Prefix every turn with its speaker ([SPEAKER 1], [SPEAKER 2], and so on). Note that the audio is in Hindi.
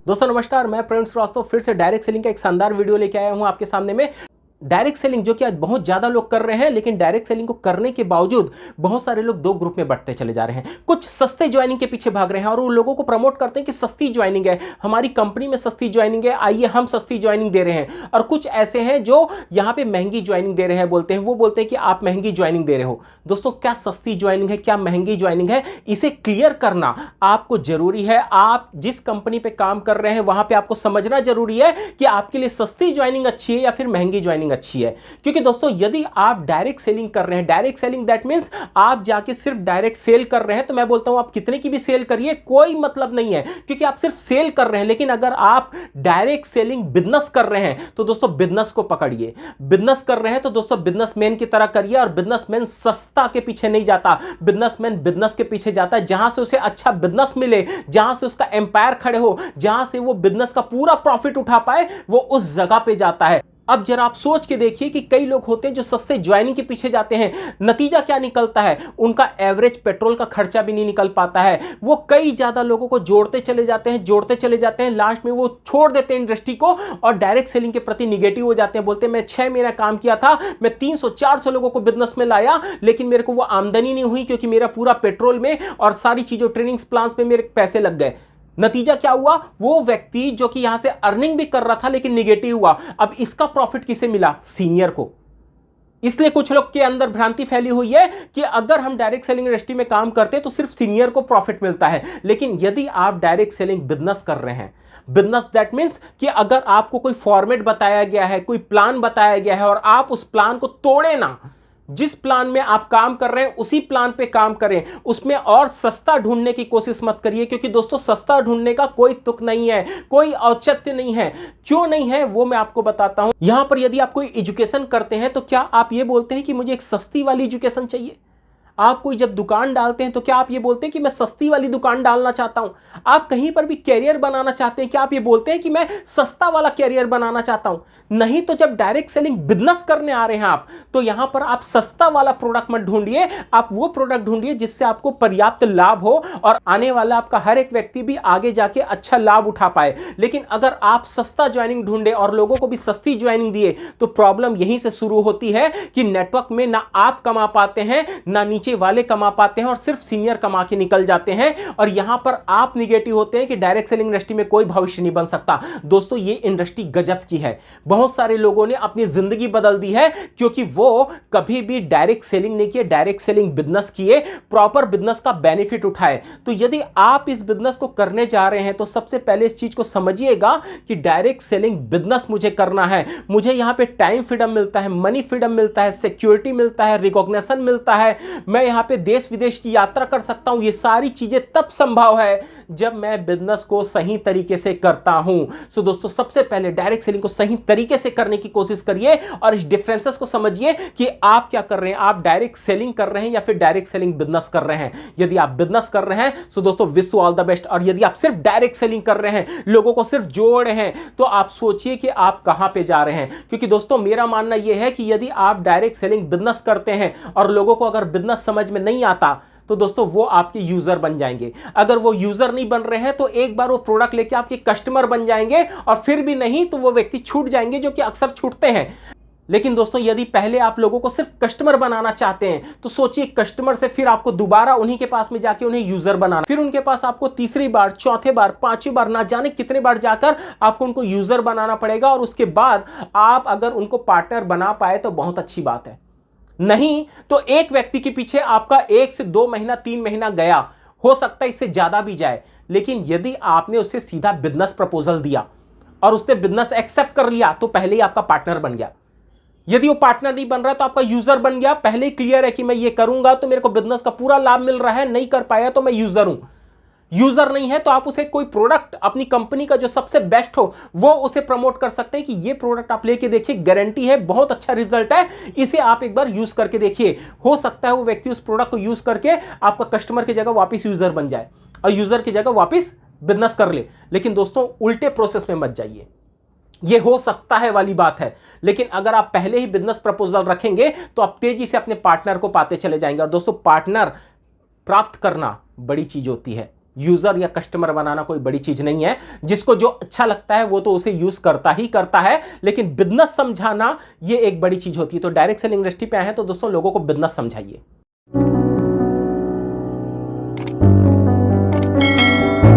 [SPEAKER 1] दोस्तों नमस्कार, मैं प्रवीण श्रीवास्तव फिर से डायरेक्ट सेलिंग का एक शानदार वीडियो लेके आया हूं आपके सामने में। डायरेक्ट सेलिंग जो कि आज बहुत ज़्यादा लोग कर रहे हैं, लेकिन डायरेक्ट सेलिंग को करने के बावजूद बहुत सारे लोग दो ग्रुप में बंटते चले जा रहे हैं। कुछ सस्ते ज्वाइनिंग के पीछे भाग रहे हैं और उन लोगों को प्रमोट करते हैं कि सस्ती ज्वाइनिंग है, हमारी कंपनी में सस्ती ज्वाइनिंग है, आइए हम सस्ती ज्वाइनिंग दे रहे हैं। और कुछ ऐसे हैं जो यहाँ पे महंगी ज्वाइनिंग दे रहे हैं, बोलते हैं, वो बोलते हैं कि आप महंगी ज्वाइनिंग दे रहे हो। दोस्तों, क्या सस्ती ज्वाइनिंग है, क्या महंगी ज्वाइनिंग है, इसे क्लियर करना आपको जरूरी है। आप जिस कंपनी पे काम कर रहे हैं वहां पे आपको समझना जरूरी है कि आपके लिए सस्ती ज्वाइनिंग अच्छी है या फिर महंगी ज्वाइनिंग अच्छी है। क्योंकि दोस्तों, यदि आप डायरेक्ट सेलिंग कर रहे हैं, डायरेक्ट सेलिंग दैट मींस आप जाके सिर्फ डायरेक्ट सेल कर रहे हैं, तो मैं बोलता हूं आप कितने की भी सेल करिए, कोई मतलब नहीं है, क्योंकि आप सिर्फ सेल कर रहे हैं। लेकिन अगर आप डायरेक्ट सेलिंग बिजनेस कर रहे हैं तो दोस्तों बिजनेस को पकड़िए। बिजनेस कर रहे हैं तो दोस्तों बिजनेसमैन की तरह करिए। और बिजनेसमैन सस्ता के पीछे नहीं जाता, बिजनेसमैन बिजनेस के पीछे जाता है। जहां से उसे अच्छा बिजनेस मिले, जहां से उसका एम्पायर खड़े हो, जहां से वो बिजनेस का पूरा प्रॉफिट उठा पाए, वो उस जगह पे जाता है। अब जरा आप सोच के देखिए कि कई लोग होते हैं जो सस्ते ज्वाइनिंग के पीछे जाते हैं, नतीजा क्या निकलता है, उनका एवरेज पेट्रोल का खर्चा भी नहीं निकल पाता है। वो कई ज्यादा लोगों को जोड़ते चले जाते हैं, जोड़ते चले जाते हैं, लास्ट में वो छोड़ देते हैं इंडस्ट्री को और डायरेक्ट सेलिंग के प्रति निगेटिव हो जाते हैं। बोलते हैं मैं 6 महीना काम किया था, मैं 300-400 लोगों को बिजनेस में लाया, लेकिन मेरे को वो आमदनी नहीं हुई क्योंकि मेरा पूरा पेट्रोल में और सारी चीजों ट्रेनिंग प्लान्स पे मेरे पैसे लग गए। नतीजा क्या हुआ, वो व्यक्ति जो कि यहां से अर्निंग भी कर रहा था लेकिन निगेटिव हुआ। अब इसका प्रॉफिट किसे मिला, सीनियर को। इसलिए कुछ लोग के अंदर भ्रांति फैली हुई है कि अगर हम डायरेक्ट सेलिंग इंडस्ट्री में काम करते हैं तो सिर्फ सीनियर को प्रॉफिट मिलता है। लेकिन यदि आप डायरेक्ट सेलिंग बिजनेस कर रहे हैं, बिजनेस दैट मींस कि अगर आपको कोई फॉर्मेट बताया गया है, कोई प्लान बताया गया है और आप उस प्लान को तोड़े ना, जिस प्लान में आप काम कर रहे हैं उसी प्लान पे काम करें, उसमें और सस्ता ढूंढने की कोशिश मत करिए। क्योंकि दोस्तों, सस्ता ढूंढने का कोई तुक नहीं है, कोई औचित्य नहीं है। क्यों नहीं है वो मैं आपको बताता हूं। यहां पर यदि आप कोई एजुकेशन करते हैं तो क्या आप ये बोलते हैं कि मुझे एक सस्ती वाली एजुकेशन चाहिए? आप कोई जब दुकान डालते हैं तो क्या आप ये बोलते हैं कि मैं सस्ती वाली दुकान डालना चाहता हूं? आप कहीं पर भी कैरियर बनाना चाहते हैं, क्या आप ये बोलते हैं कि मैं सस्ता वाला कैरियर बनाना चाहता हूं? नहीं। तो जब डायरेक्ट सेलिंग बिजनेस करने आ रहे हैं आप, तो यहां पर आप सस्ता वाला प्रोडक्ट मत ढूंढिए, आप वो प्रोडक्ट ढूंढिए जिससे आपको पर्याप्त लाभ हो और आने वाला आपका हर एक व्यक्ति भी आगे जाके अच्छा लाभ उठा पाए। लेकिन अगर आप सस्ता ज्वाइनिंग ढूंढे और लोगों को भी सस्ती ज्वाइनिंग दिए, तो प्रॉब्लम यहीं से शुरू होती है कि नेटवर्क में ना आप कमा पाते हैं, ना नीचे वाले कमा पाते हैं और सिर्फ सीनियर कमा के निकल जाते हैं। और यहां पर आप निगेटिव होते हैं कि डायरेक्ट सेलिंग इंडस्ट्री में कोई भविष्य नहीं बन सकता। दोस्तों, ये इंडस्ट्री गजब की है। बहुत सारे लोगों ने अपनी जिंदगी बदल दी है क्योंकि वो कभी भी डायरेक्ट सेलिंग नहीं किए, डायरेक्ट सेलिंग बिजनेस किए, प्रॉपर बिजनेस का बेनिफिट उठाए। तो यदि आप इस बिजनेस को करने जा रहे हैं तो सबसे पहले इस चीज को समझिएगा कि डायरेक्ट सेलिंग बिजनेस मुझे करना है। मुझे यहां पे टाइम फ्रीडम मिलता है, मनी फ्रीडम मिलता है, सिक्योरिटी मिलता है, रिकॉग्निशन मिलता है, मैं यहां पे देश विदेश की यात्रा कर सकता हूं। ये सारी चीजें तब संभव है जब मैं बिजनेस को सही तरीके से करता हूं। सो दोस्तों, सबसे पहले डायरेक्ट सेलिंग को सही तरीके से करने की कोशिश करिए और इस डिफरेंसेस को समझिए कि आप क्या कर रहे हैं, आप डायरेक्ट सेलिंग कर रहे हैं या फिर डायरेक्ट सेलिंग बिजनेस कर रहे हैं। यदि आप बिजनेस कर रहे हैं सो दोस्तों wish you all the best. और यदि आप सिर्फ डायरेक्ट सेलिंग कर रहे हैं, लोगों को सिर्फ जोड़ रहे हैं, तो आप सोचिए कि आप कहां पे जा रहे हैं। क्योंकि दोस्तों, मेरा मानना यह है कि यदि आप डायरेक्ट सेलिंग बिजनेस करते हैं और लोगों को अगर बिजनेस समझ में नहीं आता, तो दोस्तों वो आपके यूजर बन जाएंगे। अगर वो यूजर नहीं बन रहे हैं तो एक बार वो प्रोडक्ट लेके आपके कस्टमर बन जाएंगे और फिर भी नहीं तो वो व्यक्ति छूट जाएंगे, जो कि अक्सर छूटते हैं। लेकिन दोस्तों, यदि पहले आप लोगों को सिर्फ कस्टमर बनाना चाहते हैं तो सोचिए, कस्टमर से फिर आपको दोबारा उन्हीं के पास में जाके उन्हें यूजर बनाना, फिर उनके पास आपको तीसरी बार, चौथे बार, पांचवी बार, ना जाने कितने बार जाकर आपको उनको यूजर बनाना पड़ेगा। और उसके बाद आप अगर उनको पार्टनर बना पाए तो बहुत अच्छी बात है, नहीं तो एक व्यक्ति के पीछे आपका 1 से 2 महीना, 3 महीना गया, हो सकता है इससे ज्यादा भी जाए। लेकिन यदि आपने उससे सीधा बिजनेस प्रपोजल दिया और उसने बिजनेस एक्सेप्ट कर लिया, तो पहले ही आपका पार्टनर बन गया। यदि वो पार्टनर नहीं बन रहा तो आपका यूजर बन गया। पहले ही क्लियर है कि मैं ये करूंगा तो मेरे को बिजनेस का पूरा लाभ मिल रहा है, नहीं कर पाया तो मैं यूजर हूं। यूजर नहीं है तो आप उसे कोई प्रोडक्ट अपनी कंपनी का जो सबसे बेस्ट हो वो उसे प्रमोट कर सकते हैं कि ये प्रोडक्ट आप लेके देखिए, गारंटी है, बहुत अच्छा रिजल्ट है, इसे आप एक बार यूज करके देखिए। हो सकता है वो व्यक्ति उस प्रोडक्ट को यूज करके आपका कस्टमर की जगह वापस यूजर बन जाए और यूजर की जगह वापस बिजनेस कर ले। लेकिन दोस्तों, उल्टे प्रोसेस में मत जाइए, ये हो सकता है वाली बात है। लेकिन अगर आप पहले ही बिजनेस प्रपोजल रखेंगे तो आप तेजी से अपने पार्टनर को पाते चले जाएंगे। और दोस्तों, पार्टनर प्राप्त करना बड़ी चीज होती है, यूजर या कस्टमर बनाना कोई बड़ी चीज नहीं है। जिसको जो अच्छा लगता है वो तो उसे यूज करता ही करता है, लेकिन बिजनेस समझाना ये एक बड़ी चीज होती है। तो डायरेक्ट सेलिंग इंडस्ट्री पे आए हैं तो दोस्तों लोगों को बिजनेस समझाइए।